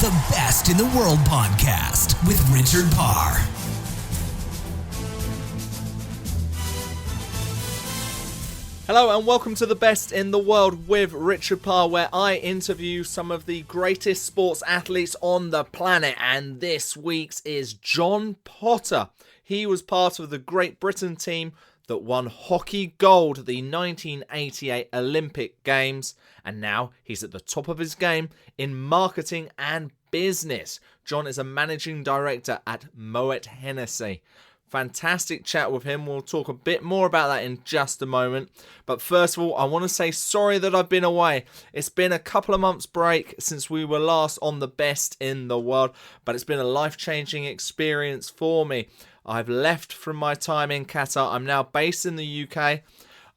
The Best in the World podcast with Richard Parr. Hello and welcome to The Best in the World with Richard Parr, where I interview some of the greatest sports athletes on the planet. And this week's is Jon Potter. He was part of the Great Britain team that won hockey gold at the 1988 Olympic Games. And now he's at the top of his game in marketing and business. Jon is a managing director at Moët Hennessy. Fantastic chat with him. We'll talk a bit more about that in just a moment. But first of all, I want to say sorry that I've been away. It's been a couple of months break since we were last on The Best in the World, but it's been a life-changing experience for me. I've left from my time in Qatar. I'm now based in the UK.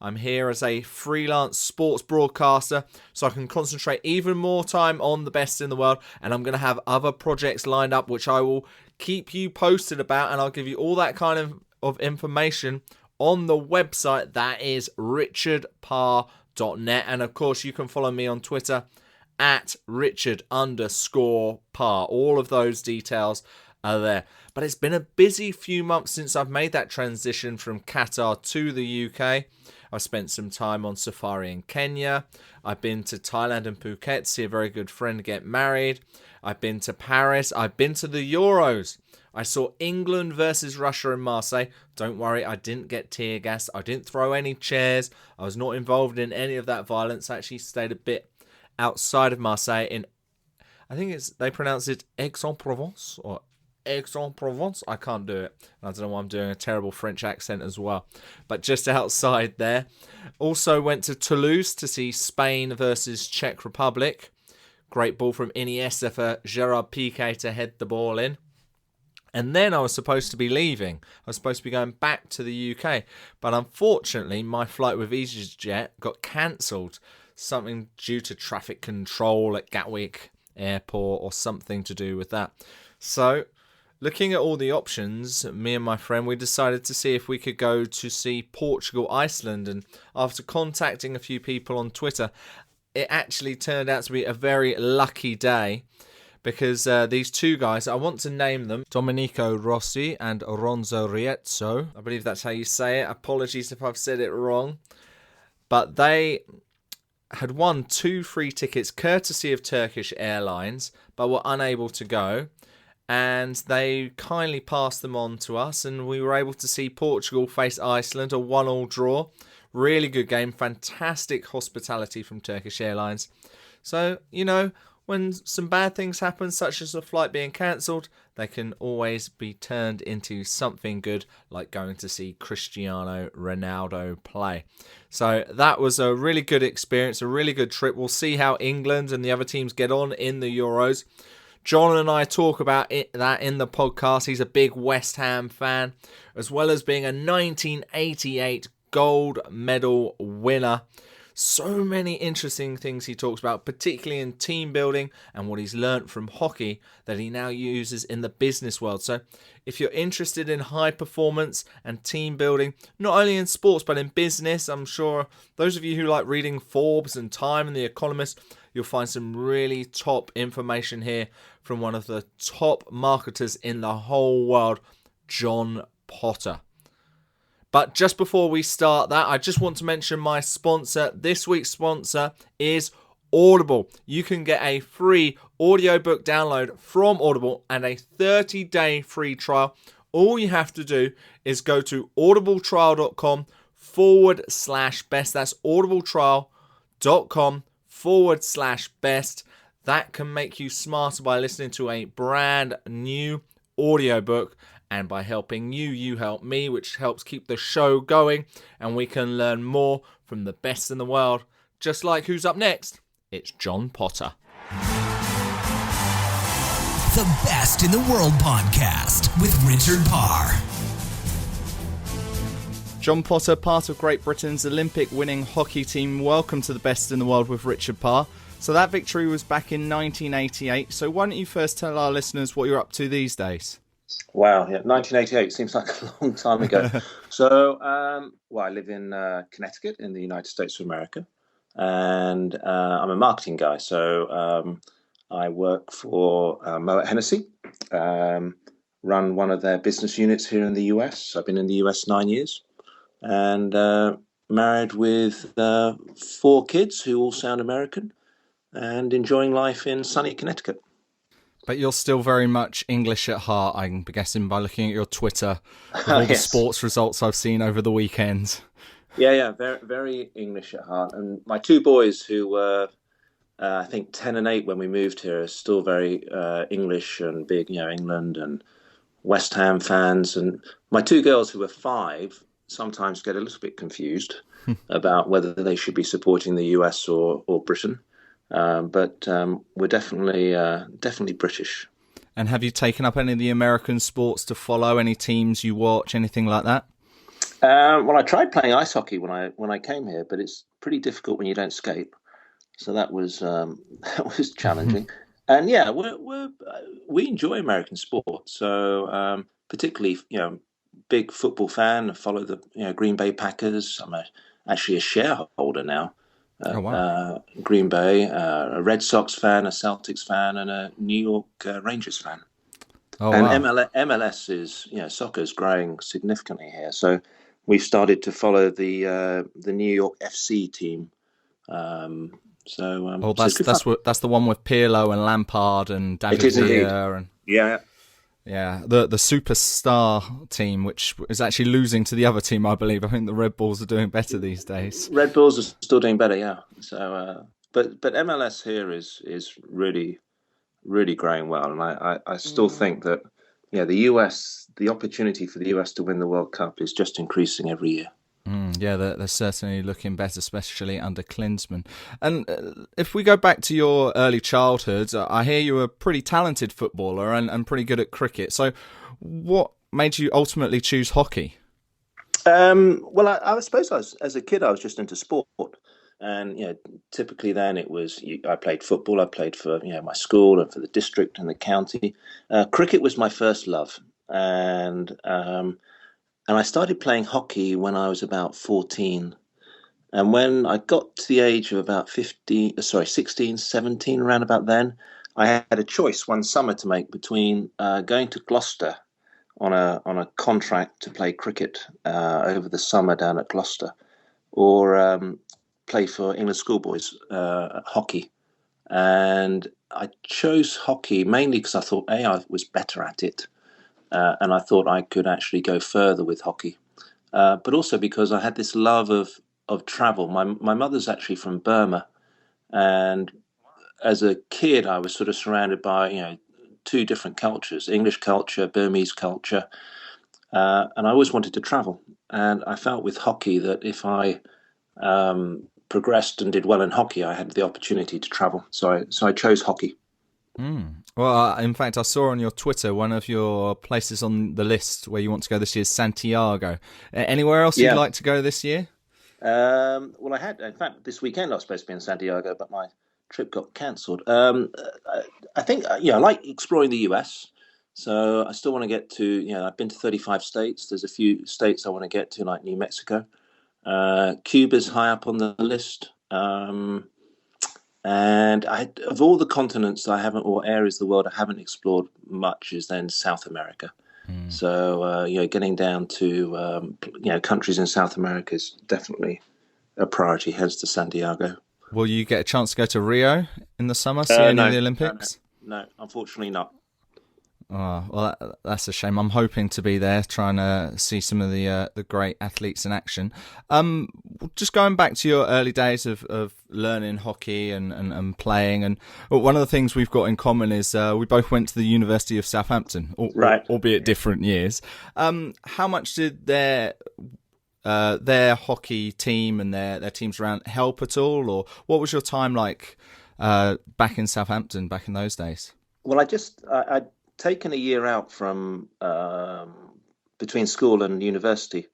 I'm here as a freelance sports broadcaster, so I can concentrate even more time on The Best in the World, and I'm going to have other projects lined up which I will keep you posted about, and I'll give you all that kind of information on the website that is richardparr.net. And of course you can follow me on Twitter at Richard_Parr. All of those details are there. But it's been a busy few months since I've made that transition from Qatar to the UK. I've spent some time on safari in Kenya. I've been to Thailand and Phuket to see a very good friend get married. I've been to Paris. I've been to the Euros. I saw England versus Russia in Marseille. Don't worry, I didn't get tear gas. I didn't throw any chairs. I was not involved in any of that violence. I actually stayed a bit outside of Marseille in, I think they pronounce it Aix-en-Provence or Aix-en-Provence. I can't do it. I don't know why I'm doing a terrible French accent as well. But just outside there. Also went to Toulouse to see Spain versus Czech Republic. Great ball from Iniesta for Gerard Piqué to head the ball in. And then I was supposed to be leaving. I was supposed to be going back to the UK. But unfortunately, my flight with EasyJet got cancelled. Something due to traffic control at Gatwick Airport or something to do with that. So, looking at all the options, me and my friend, we decided to see if we could go to see Portugal, Iceland. And after contacting a few people on Twitter, it actually turned out to be a very lucky day because these two guys, I want to name them, Domenico Rossi and Ronzo Riezzo. I believe that's how you say it. Apologies if I've said it wrong. But they had won 2 free tickets courtesy of Turkish Airlines, but were unable to go. And they kindly passed them on to us, and we were able to see Portugal face Iceland, a 1-1 draw. Really good game, fantastic hospitality from Turkish Airlines. So, you know, when some bad things happen, such as a flight being cancelled, they can always be turned into something good, like going to see Cristiano Ronaldo play. So that was a really good experience, a really good trip. We'll see how England and the other teams get on in the Euros. Jon and I talk about that in the podcast. He's a big West Ham fan, as well as being a 1988 gold medal winner. So many interesting things he talks about, particularly in team building and what he's learnt from hockey that he now uses in the business world. So if you're interested in high performance and team building, not only in sports but in business, I'm sure those of you who like reading Forbes and Time and The Economist, you'll find some really top information here from one of the top marketers in the whole world, Jon Potter. But just before we start that, I just want to mention my sponsor. This week's sponsor is Audible. You can get a free audiobook download from Audible and a 30-day free trial. All you have to do is go to audibletrial.com/best. That's audibletrial.com/best. That can make you smarter by listening to a brand new audiobook. And by helping you, you help me, which helps keep the show going. And we can learn more from the best in the world. Just like who's up next? It's Jon Potter. The Best in the World podcast with Richard Parr. Jon Potter, part of Great Britain's Olympic winning hockey team. Welcome to The Best in the World with Richard Parr. So that victory was back in 1988. So why don't you first tell our listeners what you're up to these days? Wow, yeah, 1988 seems like a long time ago. So, I live in Connecticut in the United States of America, and I'm a marketing guy. So I work for Moët Hennessy, run one of their business units here in the US. I've been in the US 9 years, and married with 4 kids who all sound American, and enjoying life in sunny Connecticut. But you're still very much English at heart, I'm guessing, by looking at your Twitter with all the Yes. sports results I've seen over the weekend. Yeah, very, very English at heart. And my 2 boys, who were I think 10 and 8 when we moved here, are still very English and big, England and West Ham fans. And my 2 girls, who are 5, sometimes get a little bit confused about whether they should be supporting the US or Britain. But we're definitely British. And have you taken up any of the American sports to follow? Any teams you watch, anything like that? Well, I tried playing ice hockey when I came here, but it's pretty difficult when you don't skate. So that was that was challenging. And yeah, we enjoy American sport. So particularly, big football fan. I follow the Green Bay Packers. I'm actually a shareholder now. Oh, wow. Green Bay, a Red Sox fan, a Celtics fan, and a New York Rangers fan. Oh, And wow. MLS is, soccer is growing significantly here. So we've started to follow the New York FC team. Oh, So it's good fun. that's the one with Pirlo and Lampard and It David is indeed. Villa and Yeah. the superstar team, which is actually losing to the other team, I believe. I think the Red Bulls are doing better these days. Red Bulls are still doing better, yeah. So, but MLS here is really, really growing well, and I still think that the opportunity for the US to win the World Cup is just increasing every year. Yeah, they're certainly looking better, especially under Klinsmann. And if we go back to your early childhood, I hear you were a pretty talented footballer and pretty good at cricket. So what made you ultimately choose hockey? Well, I suppose as a kid, I was just into sport. And typically then it was I played football. I played for my school and for the district and the county. Cricket was my first love, and I started playing hockey when I was about 14. And when I got to the age of about 16, 17, around about then, I had a choice one summer to make between going to Gloucester on a contract to play cricket over the summer down at Gloucester, or play for England schoolboys hockey. And I chose hockey mainly because I thought I was better at it, and I thought I could actually go further with hockey. But also because I had this love of travel. My mother's actually from Burma, and as a kid, I was sort of surrounded by 2 different cultures: English culture, Burmese culture, and I always wanted to travel. And I felt with hockey that if I progressed and did well in hockey, I had the opportunity to travel. So I chose hockey. Well, in fact, I saw on your Twitter one of your places on the list where you want to go this year is Santiago. Anywhere else you'd Yeah. like to go this year? Well, I had, in fact, this weekend I was supposed to be in Santiago, but my trip got cancelled. I think, I like exploring the US. So I still want to get to, I've been to 35 states. There's a few states I want to get to, like New Mexico. Cuba's high up on the list. And of all the continents I haven't, or areas of the world I haven't explored much, is then South America. So, getting down to, countries in South America is definitely a priority, hence to Santiago. Will you get a chance to go to Rio in the summer, see any of the Olympics? No, unfortunately not. Oh, well, that's a shame. I'm hoping to be there, trying to see some of the great athletes in action. Just going back to your early days of learning hockey and playing, and one of the things we've got in common is we both went to the University of Southampton, Right. albeit different years. How much did their hockey team and their teams around help at all, or what was your time like back in Southampton back in those days? Well, I'd taken a year out from between school and university,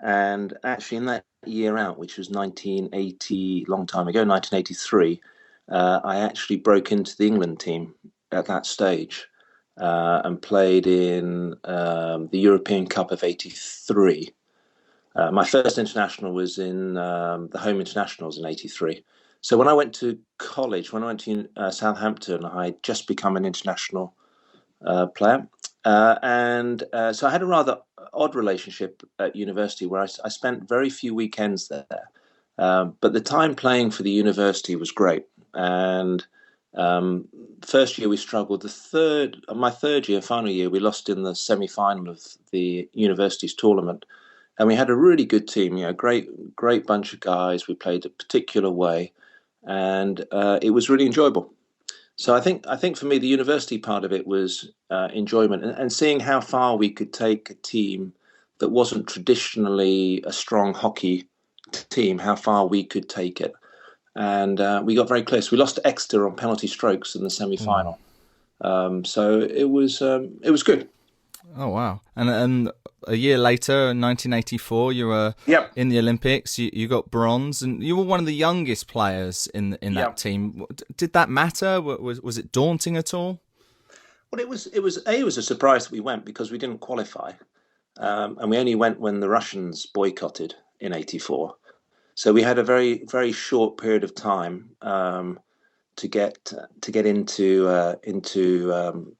and actually in that year out, which was 1980, long time ago, 1983, I actually broke into the England team at that stage and played in the European Cup of '83. My first international was in the Home Internationals in '83. So when I went to college, when I went to Southampton, I had just become an international player. So I had a rather odd relationship at university where I spent very few weekends there. But the time playing for the university was great. And first year we struggled. My third year, final year, we lost in the semi-final of the university's tournament. And we had a really good team, great bunch of guys. We played a particular way, and it was really enjoyable. So I think for me, the university part of it was enjoyment and seeing how far we could take a team that wasn't traditionally a strong hockey team, how far we could take it. And we got very close. We lost to Exeter on penalty strokes in the semi-final. So it was good. Oh, wow. And a year later, in 1984, you were in the Olympics. You got bronze, and you were one of the youngest players in that team. Did that matter? Was it daunting at all? Well, it was a surprise that we went because we didn't qualify, and we only went when the Russians boycotted in '84. So we had a very, very short period of time to get into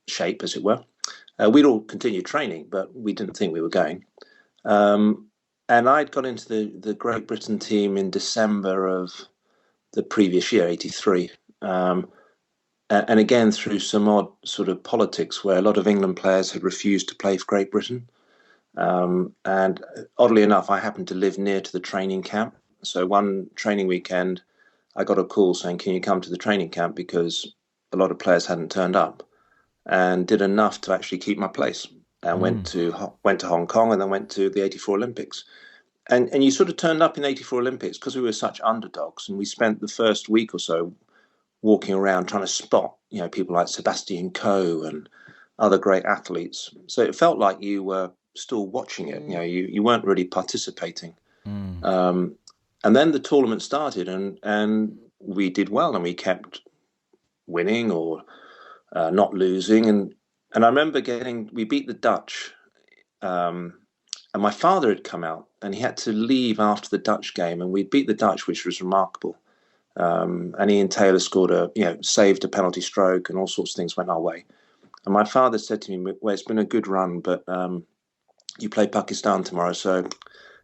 shape, as it were. We'd all continued training, but we didn't think we were going. And I'd got into the Great Britain team in December of the previous year, '83. And again, through some odd sort of politics where a lot of England players had refused to play for Great Britain. And oddly enough, I happened to live near to the training camp. So one training weekend, I got a call saying, "Can you come to the training camp?" Because a lot of players hadn't turned up. And did enough to actually keep my place. And went to Hong Kong and then went to the '84 Olympics. And you sort of turned up in the '84 Olympics because we were such underdogs, and we spent the first week or so walking around trying to spot, people like Sebastian Coe and other great athletes. So it felt like you were still watching it. You weren't really participating. And then the tournament started, and we did well, and we kept winning or not losing, and I remember we beat the Dutch, and my father had come out, and he had to leave after the Dutch game, and we beat the Dutch, which was remarkable. And Ian Taylor scored saved a penalty stroke, and all sorts of things went our way. And my father said to me, "Well, it's been a good run, but you play Pakistan tomorrow, so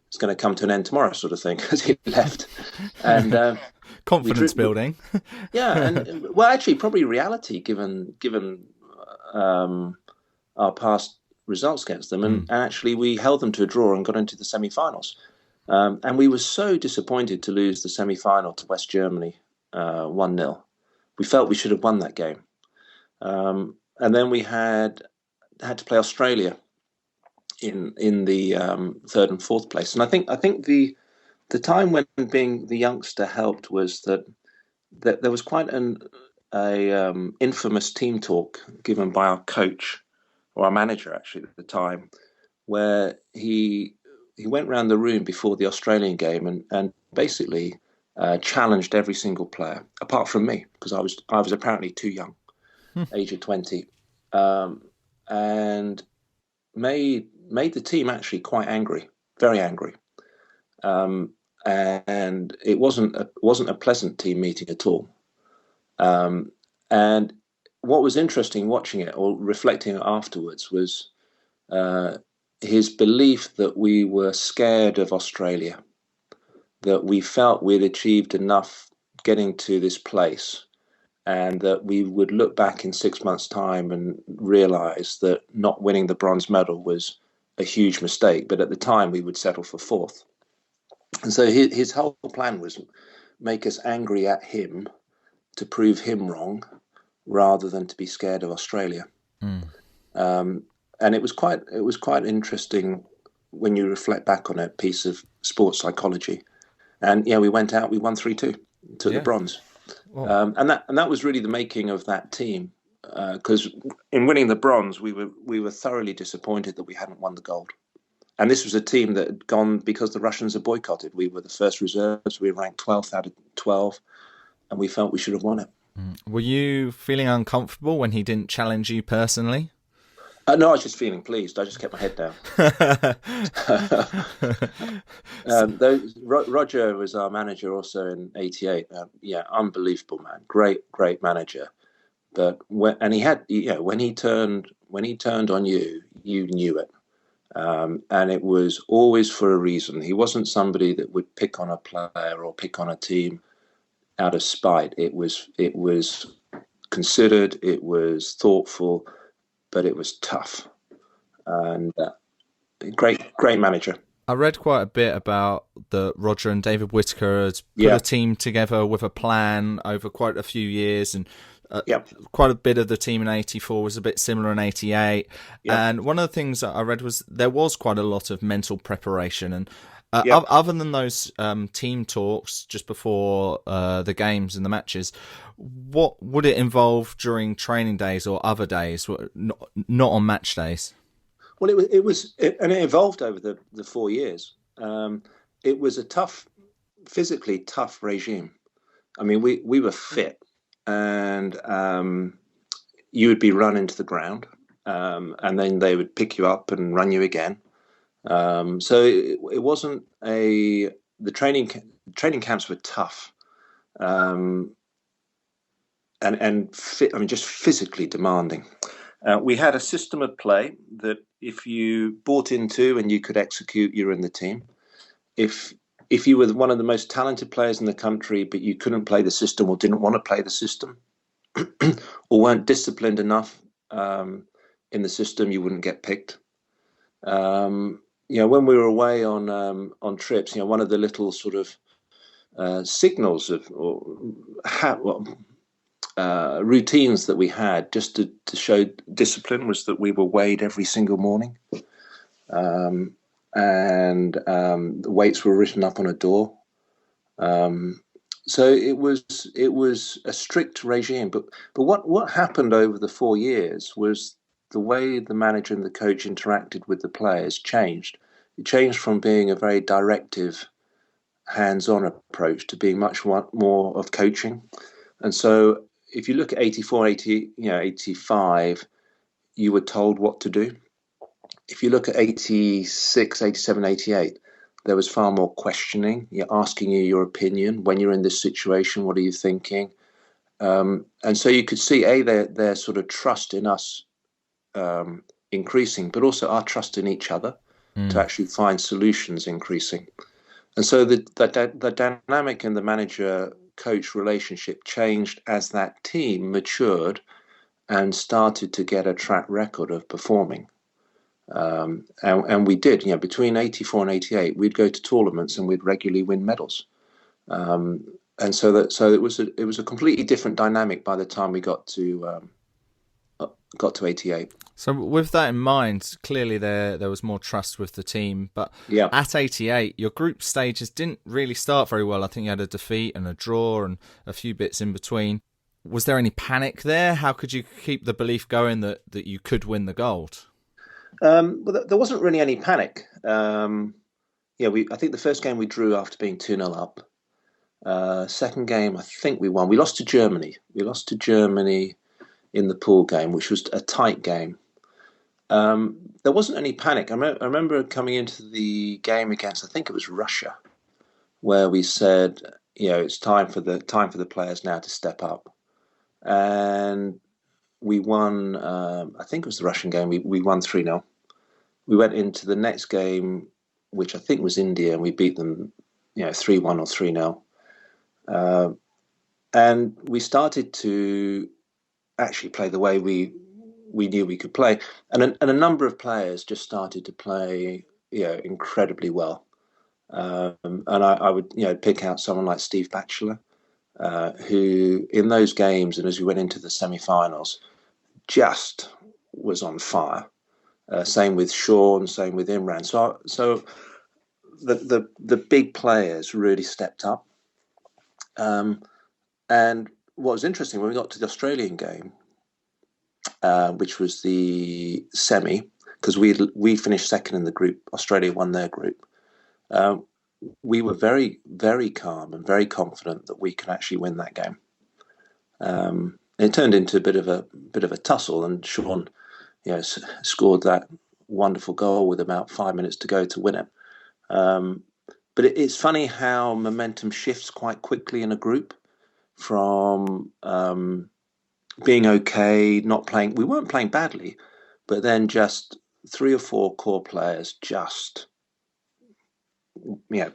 it's going to come to an end tomorrow," sort of thing, because he left. And confidence building. Yeah, and well, actually, probably reality given our past results against them, and actually we held them to a draw and got into the semi-finals. And we were so disappointed to lose the semi-final to West Germany 1-0. We felt we should have won that game, and then we had to play Australia in the third and fourth place. And I think the time when being the youngster helped was that there was quite an infamous team talk given by our coach, or our manager actually at the time, where he went around the room before the Australian game and basically challenged every single player apart from me, because I was apparently too young, age of 20, and made the team actually quite angry, very angry. And it wasn't a pleasant team meeting at all. And what was interesting watching it or reflecting it afterwards was his belief that we were scared of Australia, that we felt we'd achieved enough getting to this place, and that we would look back in 6 months' time and realize that not winning the bronze medal was a huge mistake. But at the time, we would settle for fourth. And so his whole plan was make us angry at him to prove him wrong, rather than to be scared of Australia. And it was quite interesting when you reflect back on a piece of sports psychology. And we went out, we won 3-2, took the bronze. Wow. And that was really the making of that team, because in winning the bronze, we were thoroughly disappointed that we hadn't won the gold. And this was a team that had gone because the Russians had boycotted. We were the first reserves. We were ranked 12th out of 12, and we felt we should have won it. Were you feeling uncomfortable when he didn't challenge you personally? No, I was just feeling pleased. I just kept my head down. Roger was our manager also in '88. Yeah, unbelievable man, great manager. But when he turned on you, you knew it. And it was always for a reason. He wasn't somebody that would pick on a player or pick on a team out of spite. It was considered, it was thoughtful, but it was tough. And great manager. I read quite a bit about the Roger and David Whittaker had put a team together with a plan over quite a few years, and quite a bit of the team in '84 was a bit similar in '88. And one of the things that I read was there was quite a lot of mental preparation. And other than those team talks just before the games and the matches, what would it involve during training days or other days, not on match days? Well, it evolved over the 4 years. It was a physically tough regime. I mean, we were fit, and you would be run into the ground, and then they would pick you up and run you again. So it wasn't the training camps were tough, and just physically demanding. We had a system of play that if you bought into and you could execute, you were in the team. If you were one of the most talented players in the country, but you couldn't play the system or didn't want to play the system or weren't disciplined enough in the system, you wouldn't get picked. When we were away on trips, one of the little sort of signals of routines that we had just to show discipline was that we were weighed every single morning, and the weights were written up on a door. So it was a strict regime. But what happened over the 4 years was the way the manager and the coach interacted with the players changed. It changed from being a very directive, hands-on approach to being much more of coaching. And so if you look at 84, 85, you were told what to do. If you look at 86, 87, 88, there was far more questioning. You're asking you your opinion. When you're in this situation, what are you thinking? And so you could see, their sort of trust in us increasing, but also our trust in each other to actually find solutions increasing. And so the dynamic in the manager-coach relationship changed as that team matured and started to get a track record of performing. And we did, between 84 and 88, we'd go to tournaments and we'd regularly win medals. And so it was a completely different dynamic by the time we got to 88. So with that in mind, clearly there was more trust with the team. But at 88, your group stages didn't really start very well. I think you had a defeat and a draw and a few bits in between. Was there any panic there? How could you keep the belief going that you could win the gold? Well, there wasn't really any panic. I think the first game we drew after being 2-0 up. Second game, I think we won. We lost to Germany. In the pool game, which was a tight game. There wasn't any panic. I remember coming into the game against, I think it was Russia, where we said, it's time for the players now to step up. And we won, I think it was the Russian game, we won 3-0. We went into the next game, which I think was India, and we beat them 3-1 or 3-0. And we started to actually play the way we knew we could play, and a number of players just started to play incredibly well. And I would pick out someone like Steve Batchelor, who in those games and as we went into the semi-finals just was on fire. Same with Sean, same with Imran. So the big players really stepped up. And what was interesting, when we got to the Australian game, which was the semi, because we finished second in the group, Australia won their group. We were very, very calm and very confident that we could actually win that game. It turned into a bit of a tussle, and Sean scored that wonderful goal with about 5 minutes to go to win it. But it's funny how momentum shifts quite quickly in a group from being okay, not playing. We weren't playing badly, but then just 3 or 4 core players just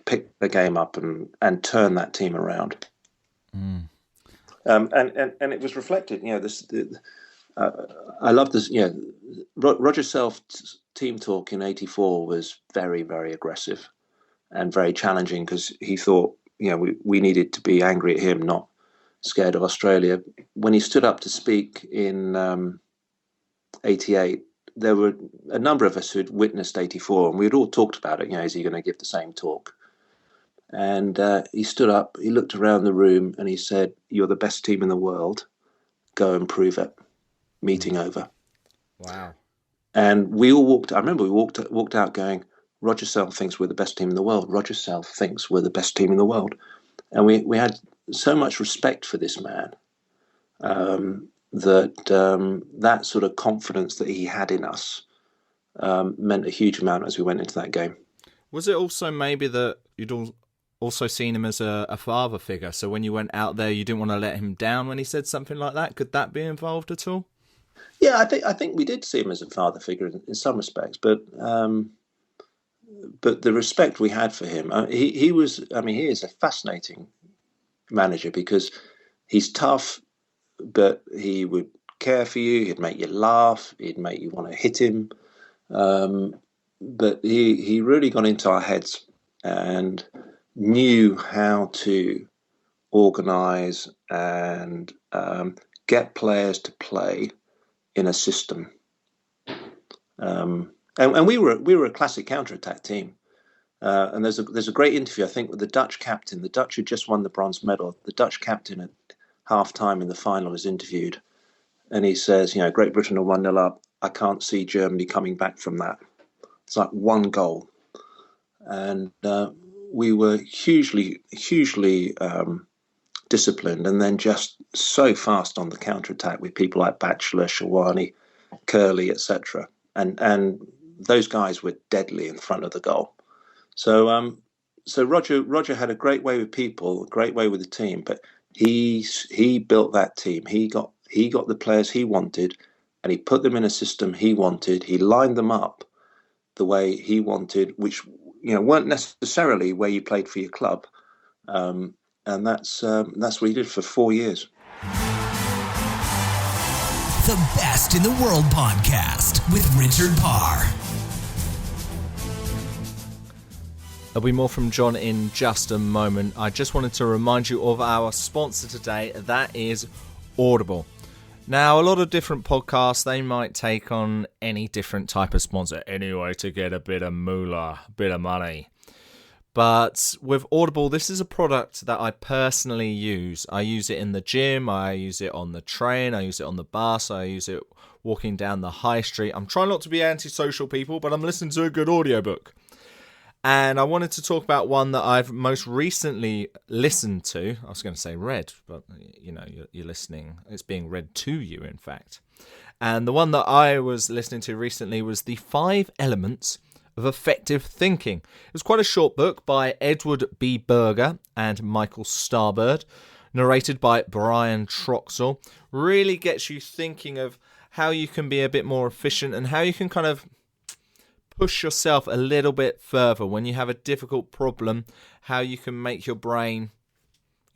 pick the game up and turn that team around. And it was reflected. I love this. Roger Self's team talk in '84 was very, very aggressive and very challenging, because he thought we needed to be angry at him, not scared of Australia. When he stood up to speak in '88, there were a number of us who'd witnessed '84, and we'd all talked about it. Is he going to give the same talk? And he stood up, he looked around the room, and he said, "You're the best team in the world. Go and prove it. Meeting over." Wow. And we all walked. I remember we walked out going, "Roger Self thinks we're the best team in the world. Roger Self thinks we're the best team in the world." And we had so much respect for this man that sort of confidence that he had in us meant a huge amount as we went into that game. Was it also maybe that you'd also seen him as a father figure? So when you went out there, you didn't want to let him down when he said something like that? Could that be involved at all? Yeah, I think we did see him as a father figure in some respects, but the respect we had for him, he is a fascinating manager, because he's tough, but he would care for you. He'd make you laugh. He'd make you want to hit him. But he really got into our heads and knew how to organise and get players to play in a system. And we were a classic counter-attack team. And there's a great interview, I think, with the Dutch captain. The Dutch had just won the bronze medal. The Dutch captain at half-time in the final is interviewed. And he says, Great Britain are 1-0 up. I can't see Germany coming back from that. It's like one goal. And we were hugely disciplined, and then just so fast on the counter-attack with people like Batchelor, Shawani, Curley, etc. And those guys were deadly in front of the goal. So Roger had a great way with people, a great way with the team, but he built that team. He got the players he wanted, and he put them in a system he wanted. He lined them up the way he wanted, which weren't necessarily where you played for your club. And that's what he did for 4 years. The Best in the World podcast with Richard Parr. There'll be more from Jon in just a moment. I just wanted to remind you of our sponsor today. That is Audible. Now, a lot of different podcasts, they might take on any different type of sponsor anyway to get a bit of moolah, a bit of money. But with Audible, this is a product that I personally use. I use it in the gym, I use it on the train, I use it on the bus, I use it walking down the high street. I'm trying not to be antisocial, people, but I'm listening to a good audiobook. And I wanted to talk about one that I've most recently listened to. I was going to say read, but you're listening. It's being read to you, in fact. And the one that I was listening to recently was The 5 Elements of Effective Thinking. It was quite a short book by Edward B. Berger and Michael Starbird, narrated by Brian Troxell. Really gets you thinking of how you can be a bit more efficient and how you can kind of push yourself a little bit further when you have a difficult problem, how you can make your brain,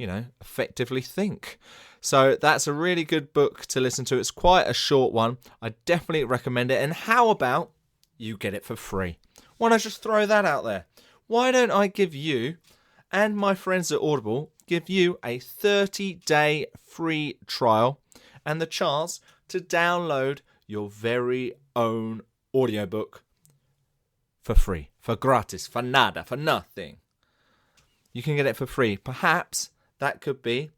effectively think. So that's a really good book to listen to. It's quite a short one. I definitely recommend it. And how about you get it for free? Why not just throw that out there? Why don't I give you and my friends at Audible give you a 30-day free trial and the chance to download your very own audiobook for free, for gratis, for nada, for nothing. You can get it for free. Perhaps that could be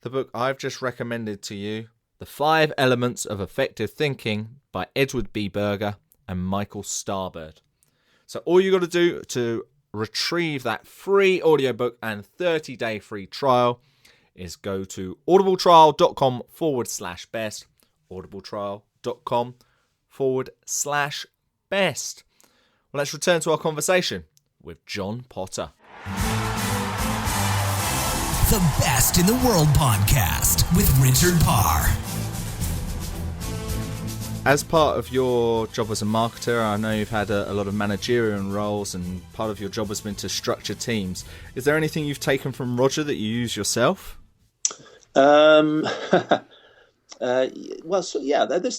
the book I've just recommended to you, The 5 Elements of Effective Thinking by Edward B. Berger and Michael Starbird. So all you got to do to retrieve that free audiobook and 30-day free trial is go to audibletrial.com/best, audibletrial.com/best. Well, let's return to our conversation with Jon Potter. The Best in the World podcast with Richard Parr. As part of your job as a marketer, I know you've had a lot of managerial roles, and part of your job has been to structure teams. Is there anything you've taken from Roger that you use yourself? There's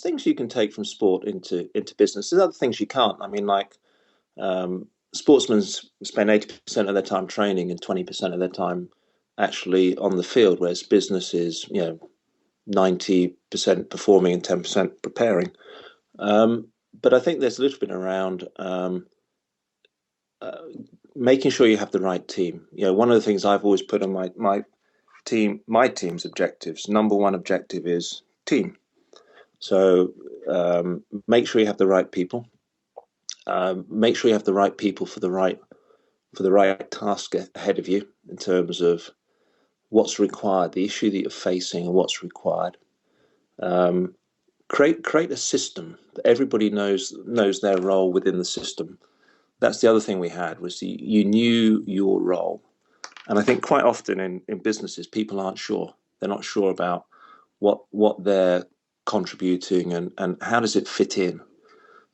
things you can take from sport into business. There's other things you can't. I mean, like sportsmen spend 80% of their time training and 20% of their time actually on the field, whereas business is, 90% performing and 10% preparing. But I think there's a little bit around making sure you have the right team. One of the things I've always put on my team's objectives, number one objective is team. So make sure you have the right people. Make sure you have the right people for the right task ahead of you in terms of what's required, the issue that you're facing, and what's required. Create a system that everybody knows their role within the system. That's the other thing we had, was you knew your role. And I think quite often in businesses, people aren't sure. They're not sure about what they're contributing and how does it fit in.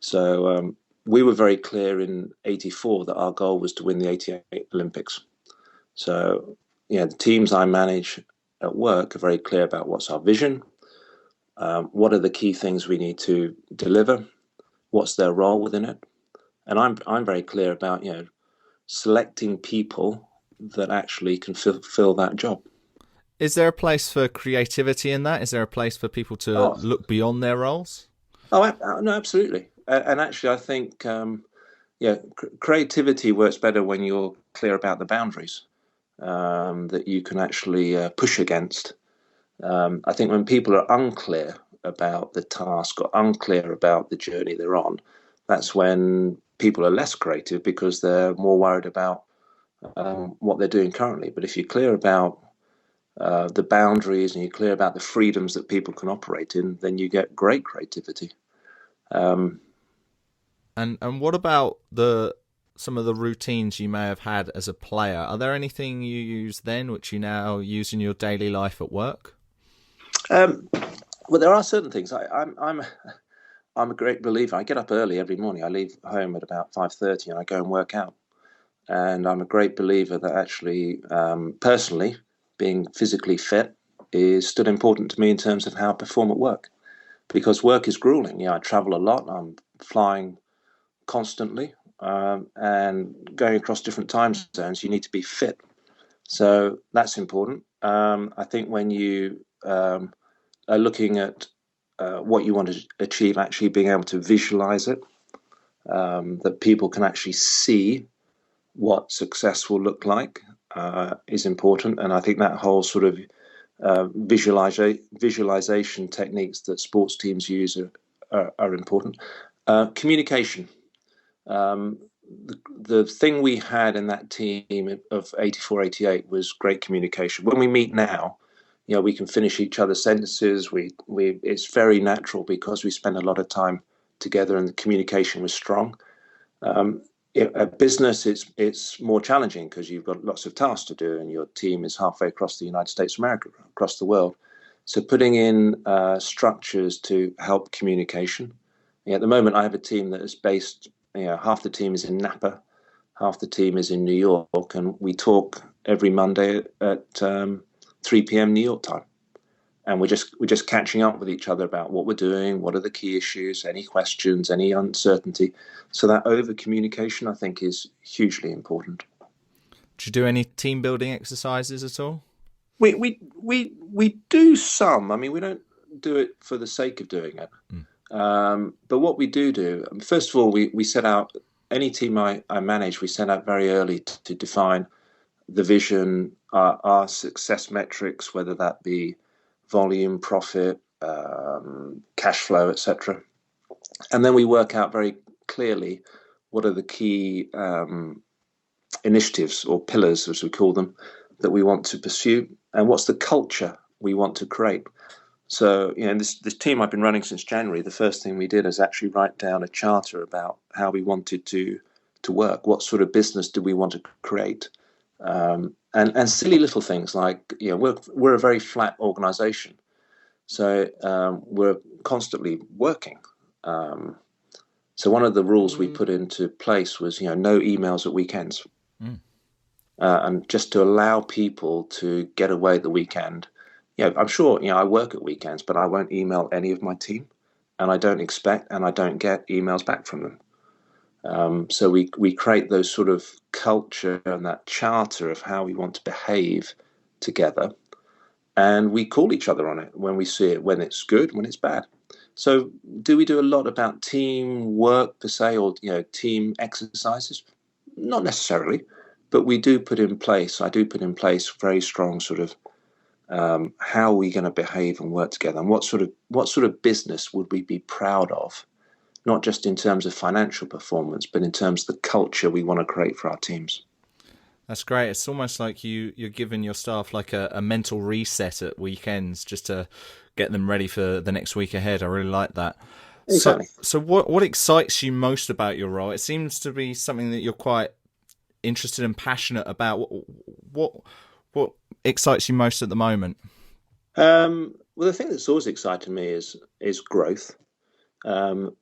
So we were very clear in '84 that our goal was to win the '88 Olympics. So the teams I manage at work are very clear about what's our vision, what are the key things we need to deliver, what's their role within it, and I'm very clear about selecting people that actually can fill that job. Is there a place for creativity in that? Is there a place for people to look beyond their roles? No, absolutely. And actually, I think creativity works better when you're clear about the boundaries that you can actually push against. I think when people are unclear about the task or unclear about the journey they're on, that's when people are less creative, because they're more worried about what they're doing currently. But if you're clear about the boundaries and you're clear about the freedoms that people can operate in, then you get great creativity. And what about some of the routines you may have had as a player? Are there anything you used then which you now use in your daily life at work? Well, there are certain things. I'm a great believer. I get up early every morning. I leave home at about 5:30 and I go and work out. And I'm a great believer that actually, personally, being physically fit is still important to me in terms of how I perform at work, because work is grueling. I travel a lot. I'm flying constantly and going across different time zones. You need to be fit. So that's important. I think when you are looking at what you want to achieve, actually being able to visualize it, that people can actually see what success will look like is important. And I think that whole sort of visualization techniques that sports teams use are important. Communication. The thing we had in that team of '84, '88 was great communication. When we meet now, we can finish each other's sentences. It's very natural because we spend a lot of time together and the communication was strong. At business, it's more challenging because you've got lots of tasks to do and your team is halfway across the United States of America, across the world. So putting in structures to help communication. At the moment, I have a team that is based, half the team is in Napa, half the team is in New York, and we talk every Monday at 3 p.m. New York time. And we're just catching up with each other about what we're doing, what are the key issues, any questions, any uncertainty. So that over communication, I think, is hugely important. Do you do any team building exercises at all? We do some. I mean, we don't do it for the sake of doing it. But what we do, first of all, we set out, any team I manage, we set out very early to define the vision, our success metrics, whether that be volume, profit, cash flow, etc. And then we work out very clearly what are the key initiatives or pillars, as we call them, that we want to pursue, and what's the culture we want to create. So, this team I've been running since January, the first thing we did is actually write down a charter about how we wanted to work. What sort of business do we want to create? And silly little things like, we're a very flat organization. So we're constantly working. So one of the rules we put into place was, no emails at weekends. And just to allow people to get away at the weekend. I'm sure, I work at weekends, but I won't email any of my team, and I don't expect and I don't get emails back from them. So we create those sort of culture and that charter of how we want to behave together, and we call each other on it when we see it, when it's good, when it's bad. So do we do a lot about team work per se, or team exercises? Not necessarily, but we do put in place. I do put in place very strong sort of how are we going to behave and work together, and what sort of business would we be proud of, not just in terms of financial performance, but in terms of the culture we want to create for our teams. That's great. It's almost like you're giving your staff like a mental reset at weekends just to get them ready for the next week ahead. I really like that. Exactly. So what excites you most about your role? It seems to be something that you're quite interested and passionate about. What excites you most at the moment? Well, the thing that's always excited me is growth, and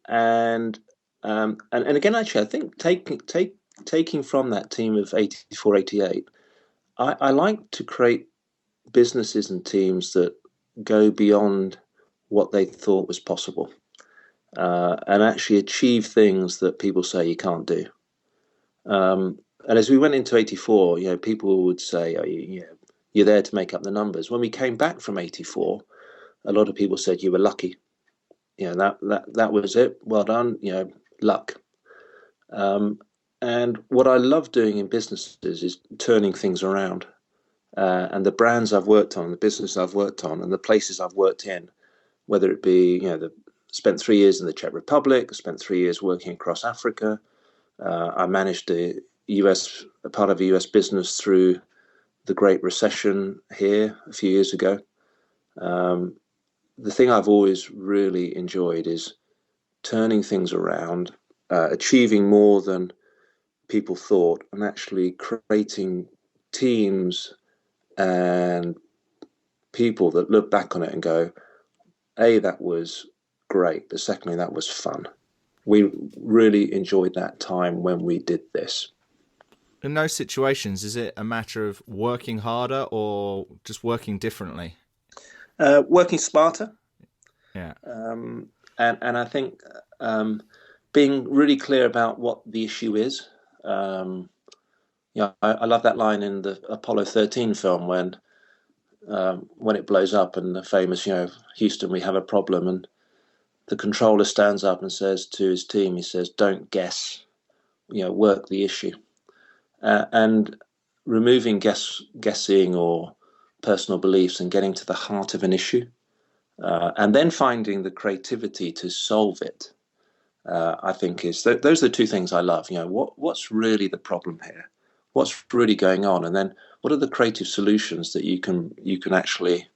again, actually, I think taking from that team of 84, 88, I like to create businesses and teams that go beyond what they thought was possible, and actually achieve things that people say you can't do. And as we went into 84, people would say, "Oh, you're there to make up the numbers." When we came back from 84, a lot of people said you were lucky. That was it. Well done. Luck. And what I love doing in businesses is turning things around. And the brands I've worked on, the business I've worked on, and the places I've worked in, whether it be, spent 3 years in the Czech Republic, spent 3 years working across Africa. I managed a part of a US business through the Great Recession here a few years ago. The thing I've always really enjoyed is turning things around, achieving more than people thought, and actually creating teams and people that look back on it and go, A, that was great, but secondly, that was fun. We really enjoyed that time when we did this. In those situations, is it a matter of working harder or just working differently? Working smarter. Yeah. And I think being really clear about what the issue is. I love that line in the Apollo 13 film when it blows up and the famous, Houston, we have a problem, and the controller stands up and says to his team, he says, "Don't guess, work the issue." And removing guessing or personal beliefs and getting to the heart of an issue, and then finding the creativity to solve it, I think those are the two things I love. What's really the problem here? What's really going on? And then what are the creative solutions that you can actually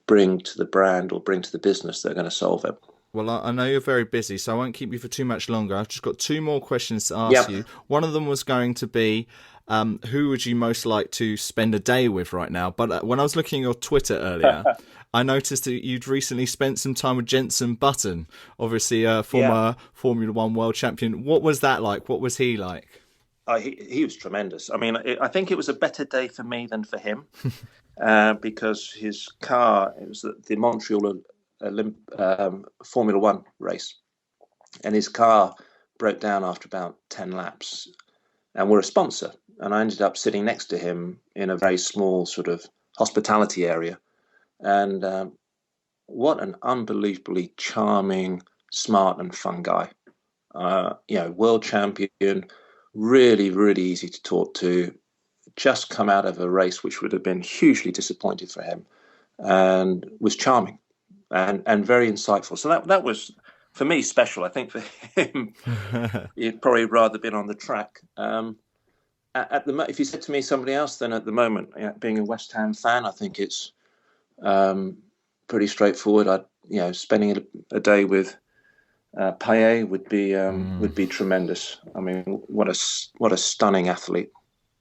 bring to the brand or bring to the business that are going to solve it? Well, I know you're very busy, so I won't keep you for too much longer. I've just got 2 more questions to ask you. One of them was going to be, who would you most like to spend a day with right now? But when I was looking at your Twitter earlier, I noticed that you'd recently spent some time with Jenson, obviously a former Formula One world champion. What was that like? What was he like? He was tremendous. I mean, I think it was a better day for me than for him, because his car, it was the Montreal Formula One race, and his car broke down after about 10 laps, and we're a sponsor, and I ended up sitting next to him in a very small sort of hospitality area, and what an unbelievably charming, smart and fun guy. World champion, really, really easy to talk to, just come out of a race which would have been hugely disappointed for him, and was charming and very insightful. So that was, for me, special. I think for him, he'd probably rather been on the track. If you said to me somebody else, then at the moment, being a West Ham fan, I think it's pretty straightforward. Spending a day with Payet would be tremendous. I mean, what a stunning athlete.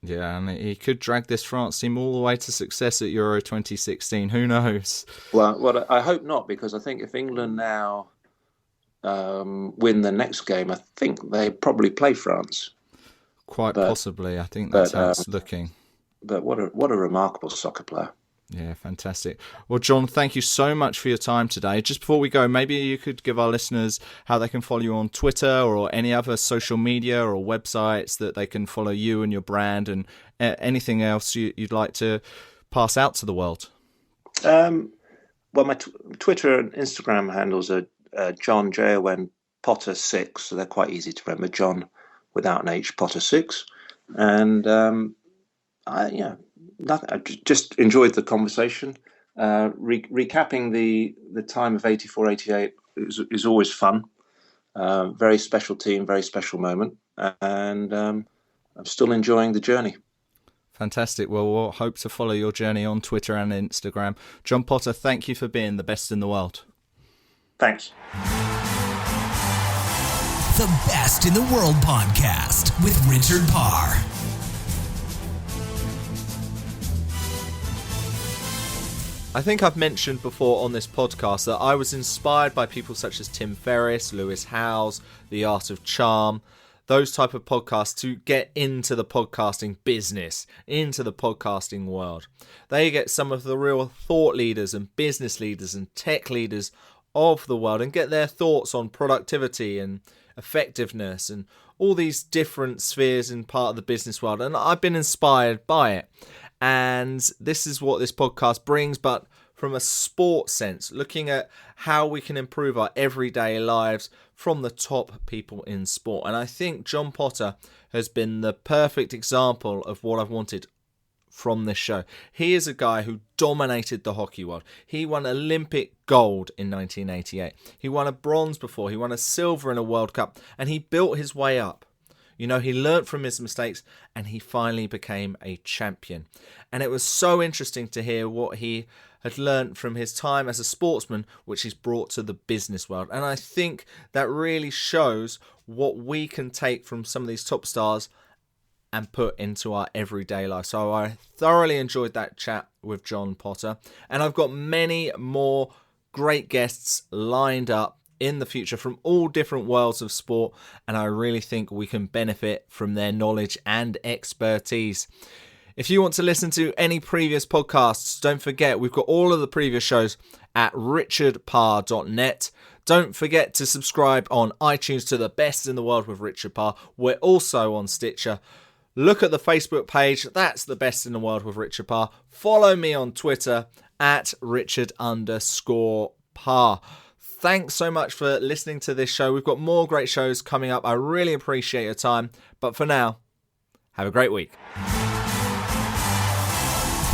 Yeah, and he could drag this France team all the way to success at Euro 2016. Who knows? Well, I hope not, because I think if England now win the next game, I think they probably play France. Quite possibly. I think that's how it's looking. But what a remarkable soccer player. Yeah, fantastic. Well, Jon, thank you so much for your time today. Just before we go, maybe you could give our listeners how they can follow you on Twitter or any other social media or websites that they can follow you and your brand, and anything else you'd like to pass out to the world. Well, my Twitter and Instagram handles are Jon Jon Potter 6, so they're quite easy to remember. Jon without an H, Potter 6, and I just enjoyed the conversation. Recapping the time of 84, 88 is always fun. Very special team, very special moment, and I'm still enjoying the journey. Fantastic. Well, we'll hope to follow your journey on Twitter and Instagram. Jon Potter, thank you for being the best in the world. Thanks. The Best in the World podcast with Richard Parr. I think I've mentioned before on this podcast that I was inspired by people such as Tim Ferriss, Lewis Howes, The Art of Charm, those type of podcasts to get into the podcasting business, into the podcasting world. They get some of the real thought leaders and business leaders and tech leaders of the world and get their thoughts on productivity and effectiveness and all these different spheres in part of the business world. And I've been inspired by it. And this is what this podcast brings, but from a sports sense, looking at how we can improve our everyday lives from the top people in sport. And I think Jon Potter has been the perfect example of what I've wanted from this show. He is a guy who dominated the hockey world. He won Olympic gold in 1988. He won a bronze before. He won a silver in a World Cup. And he built his way up. You know, he learnt from his mistakes and he finally became a champion. And it was so interesting to hear what he had learnt from his time as a sportsman, which he's brought to the business world. And I think that really shows what we can take from some of these top stars and put into our everyday life. So I thoroughly enjoyed that chat with Jon Potter. And I've got many more great guests lined up in the future from all different worlds of sport, and I really think we can benefit from their knowledge and expertise. If you want to listen to any previous podcasts, don't forget we've got all of the previous shows at richardparr.net. Don't forget to subscribe on iTunes to The Best in the World with Richard Parr. We're also on Stitcher. Look at the Facebook page, that's The Best in the World with Richard Parr. Follow me on Twitter at Richard_Parr. Thanks so much for listening to this show. We've got more great shows coming up. I really appreciate your time. But for now, have a great week.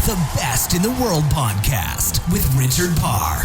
The Best in the World podcast with Richard Parr.